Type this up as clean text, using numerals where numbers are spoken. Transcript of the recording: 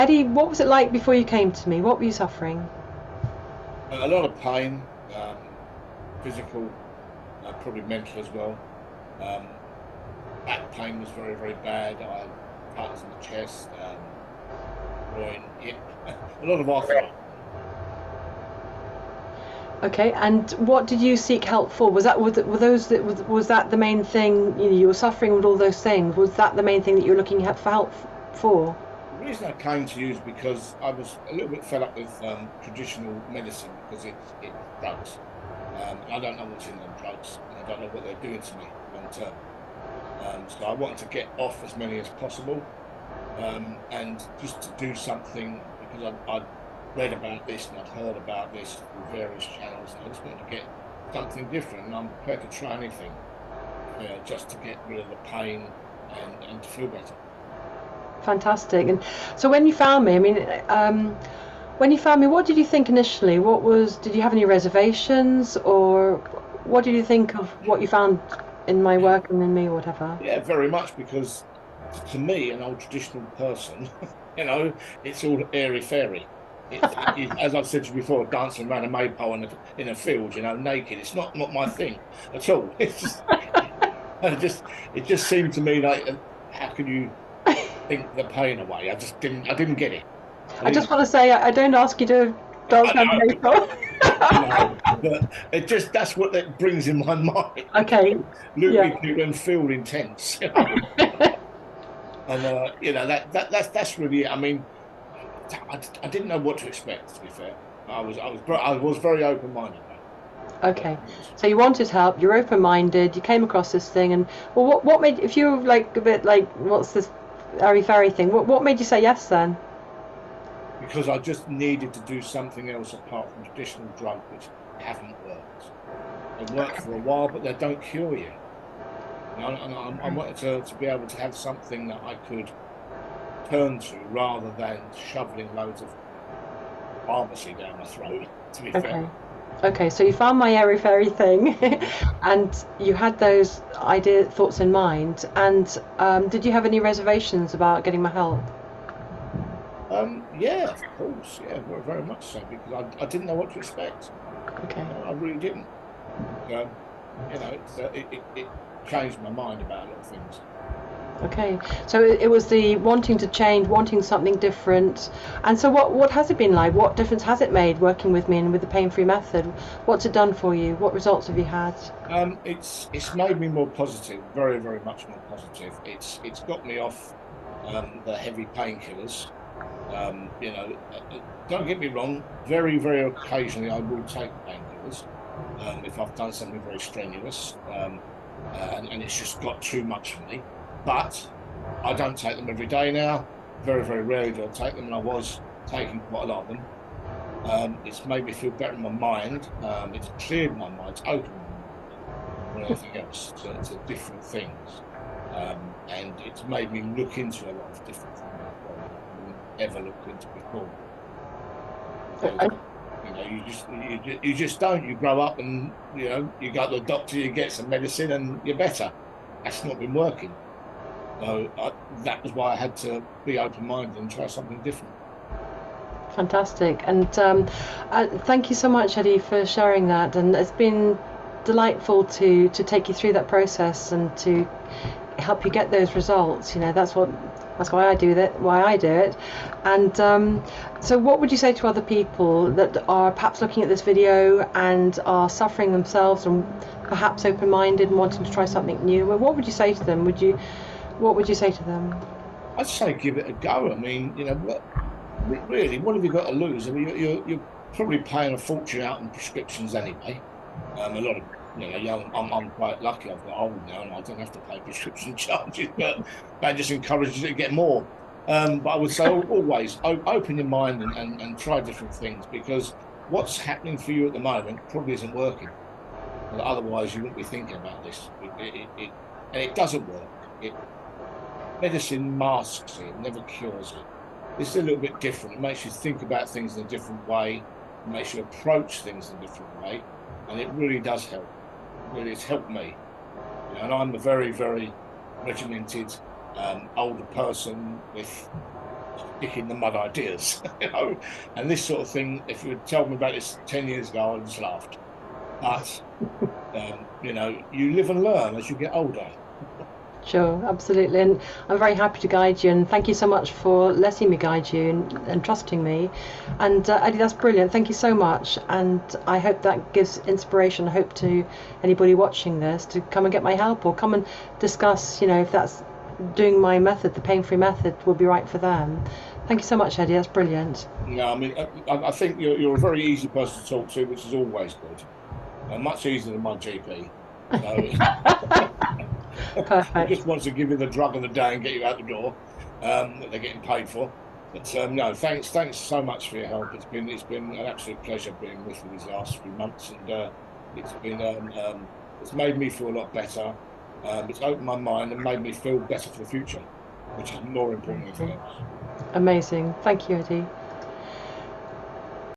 Eddie, what was it like before you came to me? What were you suffering? A lot of pain, physical, probably mental as well. Um, Back pain was very, very bad. I had cuts in the chest, groin, hip, a lot of arthritis. Okay, and what did you seek help for? Were those was that the main thing? You know, you were suffering with all those things. Was that the main thing that you were looking for help for? The reason I came to you is because I was a little bit fed up with traditional medicine because it's drugs. I don't know what's in them drugs, and I don't know what they're doing to me long term. So I wanted to get off as many as possible, and just to do something because I'd read about this and I'd heard about this through various channels, and I just wanted to get something different. And I'm prepared to try anything, just to get rid of the pain and to feel better. Fantastic. And so when you found me, I mean, when you found me, what did you think initially? Did you have any reservations, or what did you think of what you found in my work and in me, or whatever? Yeah, very much because to me, an old traditional person, you know, it's all airy fairy. As I've said to you before, dancing around a maypole in a field, naked. It's not my thing at all. It's just, it just seemed to me like, how can you think the pain away? I didn't get it. I I just didn't. want to say I don't ask you to dance I around the know, maple. I know, but that's what that brings in my mind. Okay, yeah. Loopy people and field intense, and that's really it. I mean, I didn't know what to expect. To be fair, I was very open minded about Okay, it. so you wanted help, you're open-minded, you came across this thing, and well, what made, if you were like a bit like, what's this airy fairy thing? What made you say yes then? Because I just needed to do something else apart from traditional drugs, which haven't worked. They work for a while, but they don't cure you. I wanted to be able to have something that I could turn to rather than shoveling loads of pharmacy down my throat. To be fair. Okay, okay, so you found my airy fairy thing, and you had those thoughts in mind, and did you have any reservations about getting my help? Yeah, of course, yeah, very, very much so, because I didn't know what to expect. Okay. I really didn't. Um, it changed my mind about a lot of things. Okay, so it was the wanting to change, wanting something different. And so what has it been like? What difference has it made working with me and with the pain-free method? What's it done for you? What results have you had? It's made me more positive, very, very much more positive. It's got me off the heavy painkillers. Don't get me wrong, very, very occasionally I will take painkillers if I've done something very strenuous, and it's just got too much for me. But I don't take them every day now. Very, very rarely do I take them, and I was taking quite a lot of them. It's made me feel better in my mind. It's cleared my mind, it's opened my mind more than anything else to different things. And it's made me look into a lot of different things in my body that I wouldn't ever look into before. Because you just don't. You grow up and you go to the doctor, you get some medicine, and you're better. That's not been working. That was why I had to be open minded and try something different. Fantastic. And thank you so much, Eddie, for sharing that. And it's been delightful to take you through that process and to help you get those results. You know, that's why I do that, why I do it. And so what would you say to other people that are perhaps looking at this video and are suffering themselves and perhaps open-minded and wanting to try something new? Well, what would you say to them? What would you say to them? I'd say give it a go. I mean, really, what have you got to lose? I mean, you're probably paying a fortune out in prescriptions anyway. A lot of I'm quite lucky. I've got old now, and I don't have to pay prescription charges, but that just encourages you to get more. But I would say always open your mind and try different things because what's happening for you at the moment probably isn't working. Otherwise, you wouldn't be thinking about this. And it doesn't work. Medicine masks it, never cures it. This is a little bit different. It makes you think about things in a different way. It makes you approach things in a different way, and it really does help. Really, it's helped me. And I'm a very, very regimented older person with stick in the mud ideas, And this sort of thing, if you had told me about this 10 years ago, I'd just laughed. But, you live and learn as you get older. Sure, absolutely. And I'm very happy to guide you. And thank you so much for letting me guide you and trusting me. And Eddie, that's brilliant. Thank you so much. And I hope that gives inspiration, hope to anybody watching this to come and get my help or come and discuss, if that's doing my method, the pain-free method will be right for them. Thank you so much, Eddie. That's brilliant. No, I mean, I think you're a very easy person to talk to, which is always good. Much easier than my GP. So he just Perfect. wants to give you the drug of the day and get you out the door that they're getting paid for. But no, thanks so much for your help. It's been an absolute pleasure being with you these last few months, and it's made me feel a lot better. It's opened my mind and made me feel better for the future, which is more important than anything else. Amazing. Thank you, Eddie.